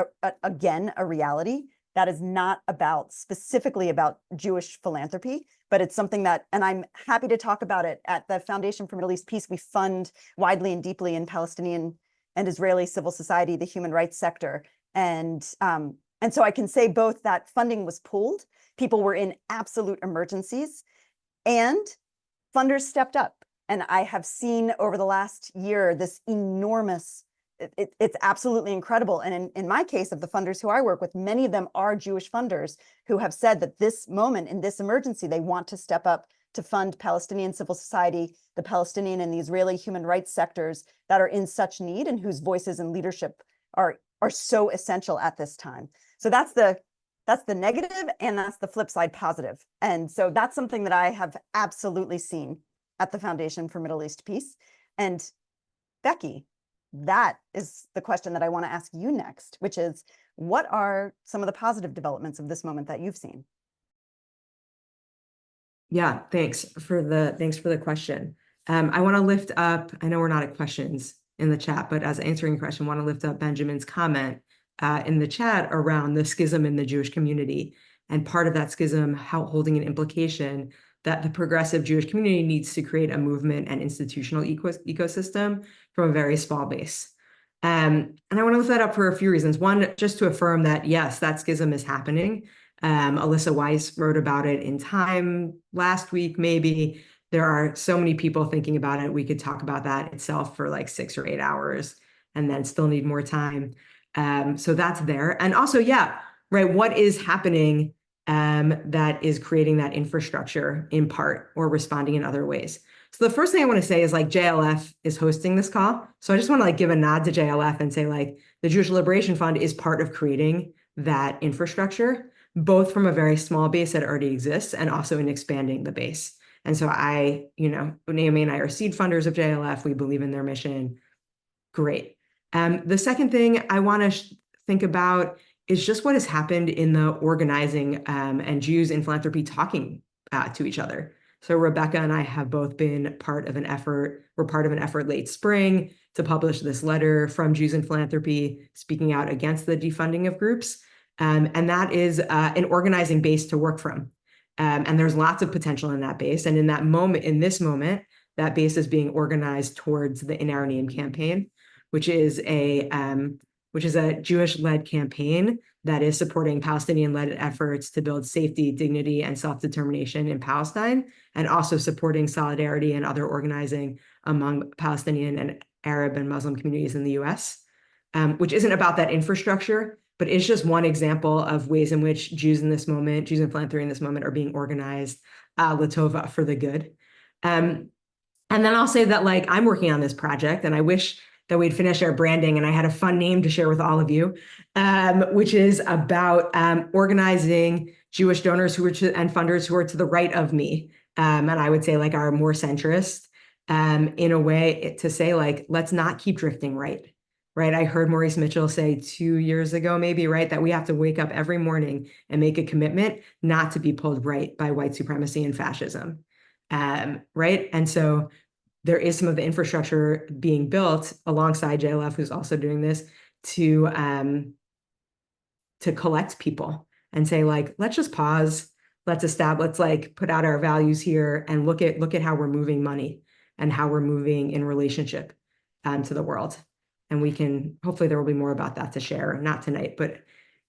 again, a reality. That is not specifically about Jewish philanthropy, but it's something that, and I'm happy to talk about it at the Foundation for Middle East Peace. We fund widely and deeply in Palestinian and Israeli civil society, the human rights sector. And so I can say both that funding was pulled, people were in absolute emergencies, and funders stepped up. And I have seen over the last year this enormous, it's absolutely incredible. And in my case, of the funders who I work with, many of them are Jewish funders who have said that this moment in this emergency, they want to step up to fund Palestinian civil society, the Palestinian and the Israeli human rights sectors that are in such need and whose voices and leadership are so essential at this time. So that's the negative, and that's the flip side positive. And so that's something that I have absolutely seen at the Foundation for Middle East Peace. And Becky, that is the question that I want to ask you next, which is, what are some of the positive developments of this moment that you've seen? Yeah, thanks for the question. I want to lift up, I know we're not at questions in the chat, but as answering a question, I want to lift up Benjamin's comment in the chat around the schism in the Jewish community. And part of that schism holding an implication that the progressive Jewish community needs to create a movement and institutional ecosystem from a very small base. And I want to lift that up for a few reasons. One, just to affirm that, yes, that schism is happening. Alyssa Weiss wrote about it in Time last week, maybe. There are so many people thinking about it. We could talk about that itself for like 6 or 8 hours and then still need more time. So that's there. And also, yeah, right, what is happening that is creating that infrastructure in part, or responding in other ways? So the first thing I want to say is, like, JLF is hosting this call. So I just want to give a nod to JLF and say, like, the Jewish Liberation Fund is part of creating that infrastructure, both from a very small base that already exists and also in expanding the base. And so Naomi and I are seed funders of JLF. We believe in their mission. Great. The second thing I want to think about is just what has happened in the organizing and Jews in philanthropy talking to each other. So Rebecca and I have both been part of an effort. We're part of an effort late spring to publish this letter from Jews in philanthropy speaking out against the defunding of groups. And that is an organizing base to work from. And there's lots of potential in that base. And in this moment, that base is being organized towards the In Our Name campaign, which is a Jewish-led campaign that is supporting Palestinian-led efforts to build safety, dignity, and self-determination in Palestine, and also supporting solidarity and other organizing among Palestinian and Arab and Muslim communities in the US, which isn't about that infrastructure, but it's just one example of ways in which Jews in philanthropy in this moment are being organized Latova, for the good. And then I'll say that, like, I'm working on this project, and I wish that we'd finished our branding and I had a fun name to share with all of you, which is about organizing Jewish donors and funders who are to the right of me. And I would say, like, are more centrist, in a way to say, like, let's not keep drifting right. I heard Maurice Mitchell say 2 years ago, maybe, right, that we have to wake up every morning and make a commitment not to be pulled right by white supremacy and fascism. Right. And so there is some of the infrastructure being built alongside JLF, who's also doing this, to collect people and say, like, let's just pause, let's put out our values here and look at how we're moving money and how we're moving in relationship to the world. And hopefully there will be more about that to share, not tonight, but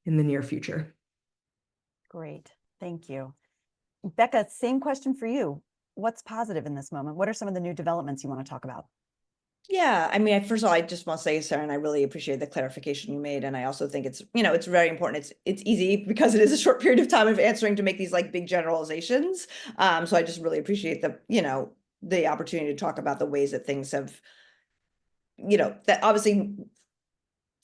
in the near future. Great, thank you. Becca, same question for you. What's positive in this moment? What are some of the new developments you want to talk about? Yeah, I mean, first of all, I just want to say, Sarah, and I really appreciate the clarification you made. And I also think it's, it's very important. It's easy because it is a short period of time of answering to make these like big generalizations. So I just really appreciate the opportunity to talk about the ways that things have, that obviously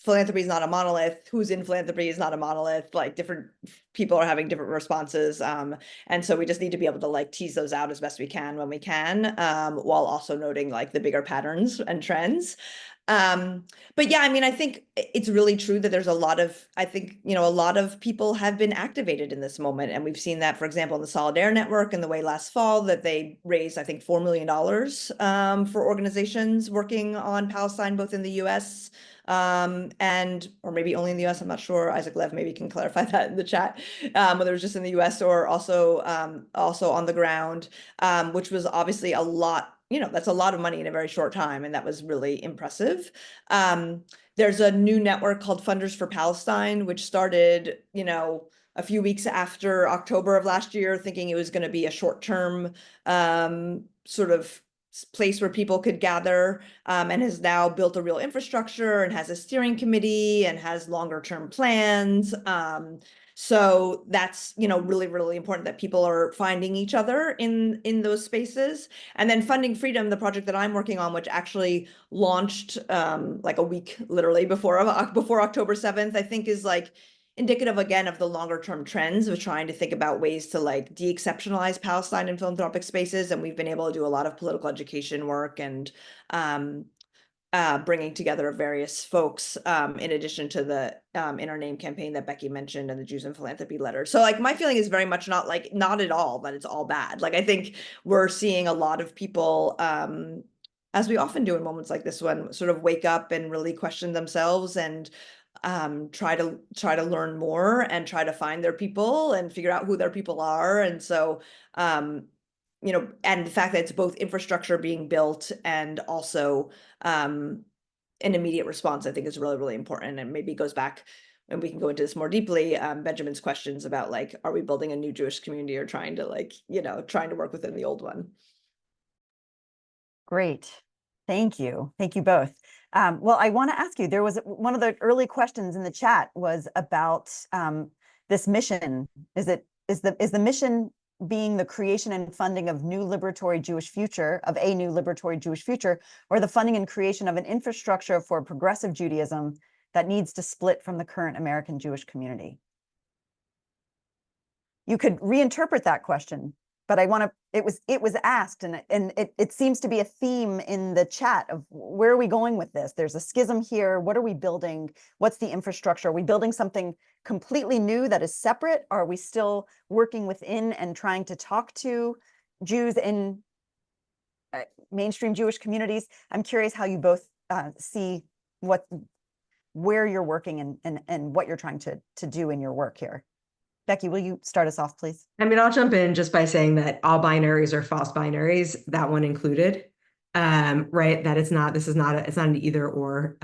philanthropy is not a monolith. Who's in philanthropy is not a monolith. Like different people are having different responses. And so we just need to be able to like tease those out as best we can when we can, while also noting like the bigger patterns and trends. But yeah, I mean, I think it's really true that there's a lot of, I think, a lot of people have been activated in this moment. And we've seen that, for example, in the Solidaire Network and the way last fall that they raised, I think, $4 million for organizations working on Palestine, both in the US or maybe only in the US, I'm not sure. Isaac Lev maybe can clarify that in the chat, whether it was just in the US or also on the ground, which was obviously a lot. That's a lot of money in a very short time, and that was really impressive. There's a new network called Funders for Palestine, which started, a few weeks after October of last year, thinking it was going to be a short-term sort of place where people could gather, and has now built a real infrastructure and has a steering committee and has longer-term plans. So that's, really, really important that people are finding each other in those spaces. And then Funding Freedom, the project that I'm working on, which actually launched like a week literally before October 7th, I think is like indicative again of the longer term trends of trying to think about ways to like de-exceptionalize Palestine in philanthropic spaces. And we've been able to do a lot of political education work and bringing together various folks, in addition to the In Our Name campaign that Becky mentioned and the Jews in Philanthropy letter. So like my feeling is very much not at all that it's all bad. Like I think we're seeing a lot of people, as we often do in moments like this one, sort of wake up and really question themselves and try to learn more and try to find their people and figure out who their people are. And so and the fact that it's both infrastructure being built and also an immediate response, I think is really, really important. And maybe goes back, and we can go into this more deeply, Benjamin's questions about like, are we building a new Jewish community or trying to work within the old one? Great. Thank you. Thank you both. Well, I want to ask you, there was one of the early questions in the chat was about this mission. Is the mission being the creation and funding of a new liberatory Jewish future, or the funding and creation of an infrastructure for progressive Judaism that needs to split from the current American Jewish community? You could reinterpret that question, but it was asked, and it seems to be a theme in the chat of where are we going with this? There's a schism here. What are we building? What's the infrastructure? Are we building something completely new that is separate? Are we still working within and trying to talk to Jews in mainstream Jewish communities? I'm curious how you both see where you're working and what you're trying to do in your work here. Becky, will you start us off, please? I mean, I'll jump in just by saying that all binaries are false binaries, that one included, right? That it's not an either or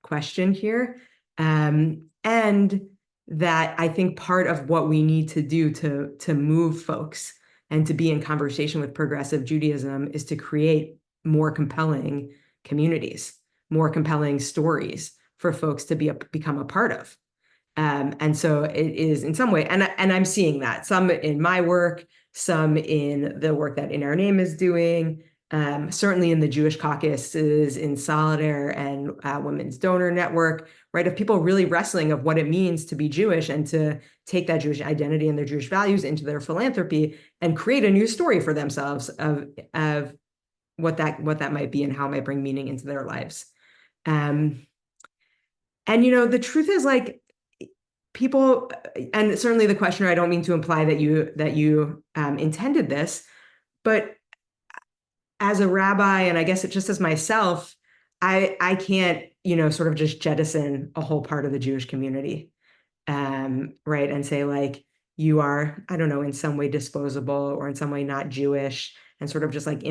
question here. And that I think part of what we need to do to move folks and to be in conversation with progressive Judaism is to create more compelling communities, more compelling stories for folks to become a part of. And so it is in some way, and I'm seeing that, some in my work, some in the work that In Our Name is doing, certainly in the Jewish caucuses in Solidaire and Women's Donor Network, right, of people really wrestling of what it means to be Jewish and to take that Jewish identity and their Jewish values into their philanthropy and create a new story for themselves of what that might be and how it might bring meaning into their lives. And the truth is, like, people, and certainly the questioner, I don't mean to imply that you intended this, but as a rabbi, and I guess it just as myself, I can't, sort of just jettison a whole part of the Jewish community, right? And say like, you are, I don't know, in some way disposable or in some way not Jewish, and sort of just like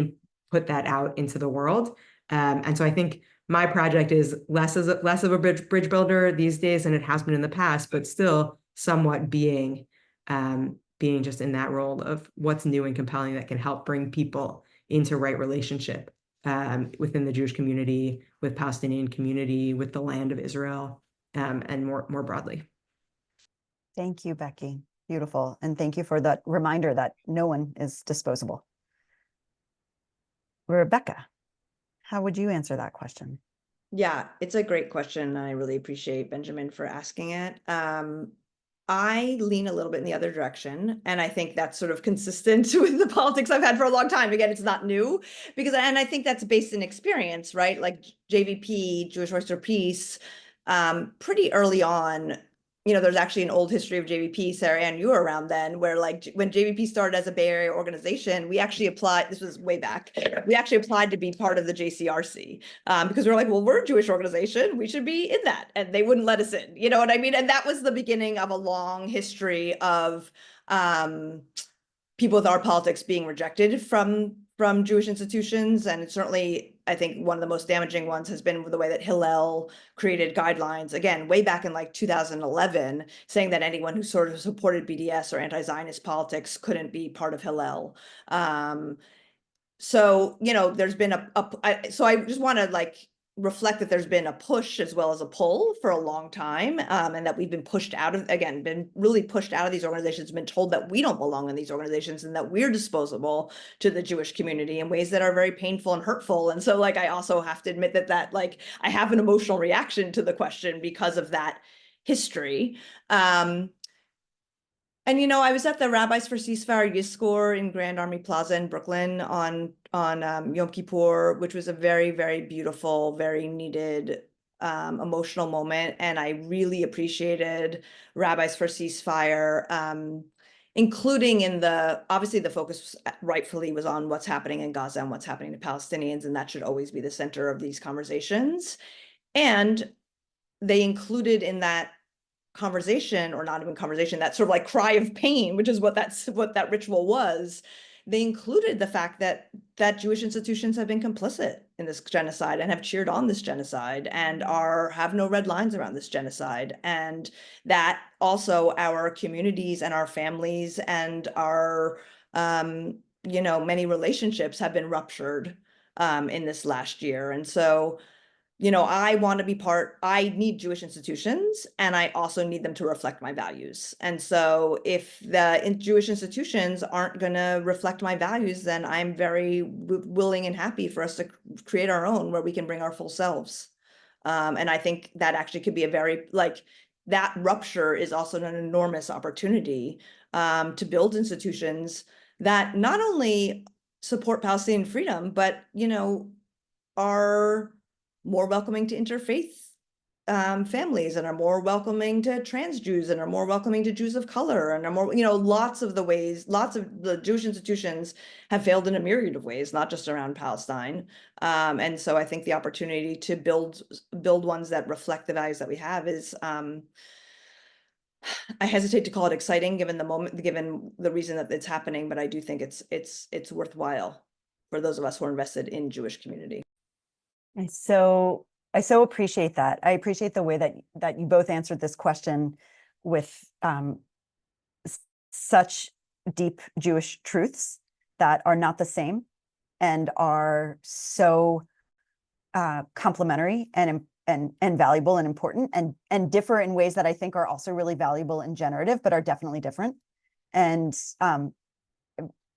put that out into the world. And so I think my project is less of a bridge builder these days than it has been in the past, but still somewhat being just in that role of what's new and compelling that can help bring people into right relationship within the Jewish community, with Palestinian community, with the land of Israel, and more broadly. Thank you, Becky. Beautiful. And thank you for that reminder that no one is disposable. Rebecca, how would you answer that question? Yeah, it's a great question. And I really appreciate Benjamin for asking it. I lean a little bit in the other direction, and I think that's sort of consistent with the politics I've had for a long time. Again, it's not new and I think that's based in experience, right? Like JVP, Jewish Oyster Peace, pretty early on. There's actually an old history of JVP, Sarah Ann, you were around then, where like when JVP started as a Bay Area organization, we actually applied, this was way back, we actually applied to be part of the JCRC because we were like, well, we're a Jewish organization, we should be in that. And they wouldn't let us in, you know what I mean? And that was the beginning of a long history of people with our politics being rejected from Jewish institutions. And it's certainly, I think one of the most damaging ones has been the way that Hillel created guidelines, again, way back in like 2011, saying that anyone who sort of supported BDS or anti-Zionist politics couldn't be part of Hillel. So, there's been so I just want to like reflect that there's been a push as well as a pull for a long time, and that we've been pushed out of, again, been really pushed out of these organizations, been told that we don't belong in these organizations and that we're disposable to the Jewish community in ways that are very painful and hurtful. And so like, I also have to admit that like, I have an emotional reaction to the question because of that history. And I was at the Rabbis for Ceasefire Yizkor in Grand Army Plaza in Brooklyn on Yom Kippur, which was a very, very beautiful, very needed emotional moment. And I really appreciated Rabbis for Ceasefire, including in obviously the focus rightfully was on what's happening in Gaza and what's happening to Palestinians, and that should always be the center of these conversations. And they included in that conversation, or not even conversation, that sort of like cry of pain, which is what that ritual was. They included the fact that Jewish institutions have been complicit in this genocide and have cheered on this genocide and have no red lines around this genocide, and that also our communities and our families and our many relationships have been ruptured in this last year. And so I want to be I need Jewish institutions, and I also need them to reflect my values. And so if the Jewish institutions aren't going to reflect my values, then I'm very willing and happy for us to create our own where we can bring our full selves. And I think that actually could be that rupture is also an enormous opportunity to build institutions that not only support Palestinian freedom, but, are more welcoming to interfaith families, and are more welcoming to trans Jews, and are more welcoming to Jews of color, and are more, lots of the Jewish institutions have failed in a myriad of ways, not just around Palestine. And so I think the opportunity to build ones that reflect the values that we have is, I hesitate to call it exciting given the moment, given the reason that it's happening, but I do think it's worthwhile for those of us who are invested in Jewish community. I so appreciate that. I appreciate the way that you both answered this question with such deep Jewish truths that are not the same and are so complementary and valuable and important, and differ in ways that I think are also really valuable and generative, but are definitely different. And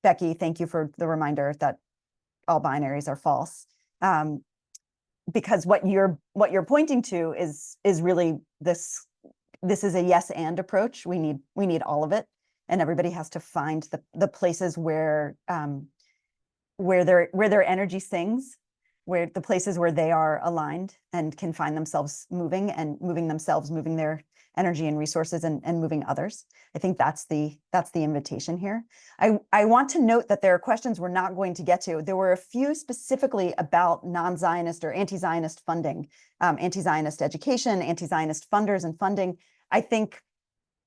Becky, thank you for the reminder that all binaries are false. Because what you're pointing to is really this is a yes and approach. We need all of it, and everybody has to find the places where their energy sings, where the places where they are aligned and can find themselves moving their energy and resources and moving others. I think that's the invitation here. I want to note that there are questions we're not going to get to. There were a few specifically about non-Zionist or anti-Zionist funding, anti-Zionist education, anti-Zionist funders and funding. I think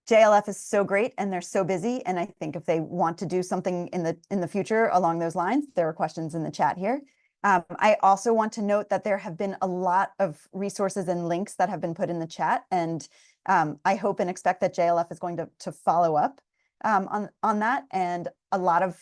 JLF is so great and they're so busy. And I think if they want to do something in the future along those lines, there are questions in the chat here. I also want to note that there have been a lot of resources and links that have been put in the chat, and I hope and expect that JLF is going to follow up on that, and a lot of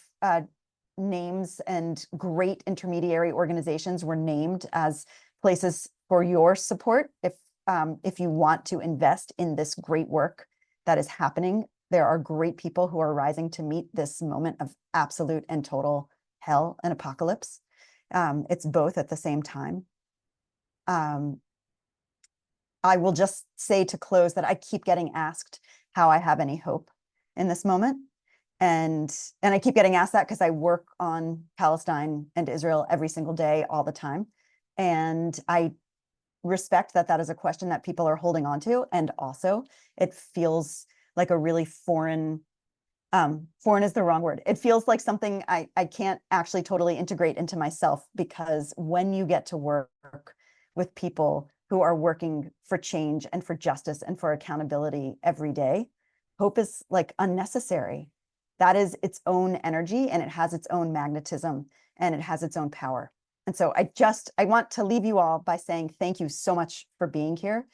names and great intermediary organizations were named as places for your support. If you want to invest in this great work that is happening, there are great people who are rising to meet this moment of absolute and total hell and apocalypse. It's both at the same time. I will just say to close that I keep getting asked how I have any hope in this moment. And I keep getting asked that because I work on Palestine and Israel every single day, all the time. And I respect that that is a question that people are holding on to. And also it feels like a really foreign is the wrong word. It feels like something I can't actually totally integrate into myself, because when you get to work with people who are working for change and for justice and for accountability every day, hope is like unnecessary. That is its own energy, and it has its own magnetism, and it has its own power. And so I want to leave you all by saying thank you so much for being here.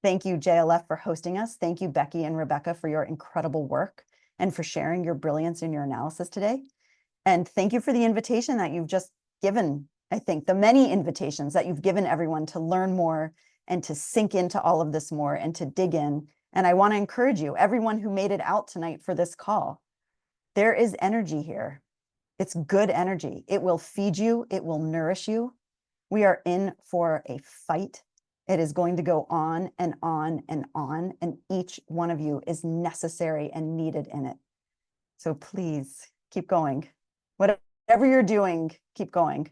Thank you, JLF, for hosting us. Thank you, Becky and Rebecca, for your incredible work and for sharing your brilliance in your analysis today. And thank you for the invitation that you've just given. I think the many invitations that you've given everyone to learn more and to sink into all of this more and to dig in. And I want to encourage you, everyone who made it out tonight for this call, there is energy here. It's good energy. It will feed you. It will nourish you. We are in for a fight. It is going to go on and on and on, and each one of you is necessary and needed in it. So please keep going. Whatever you're doing, keep going.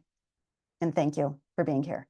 And thank you for being here.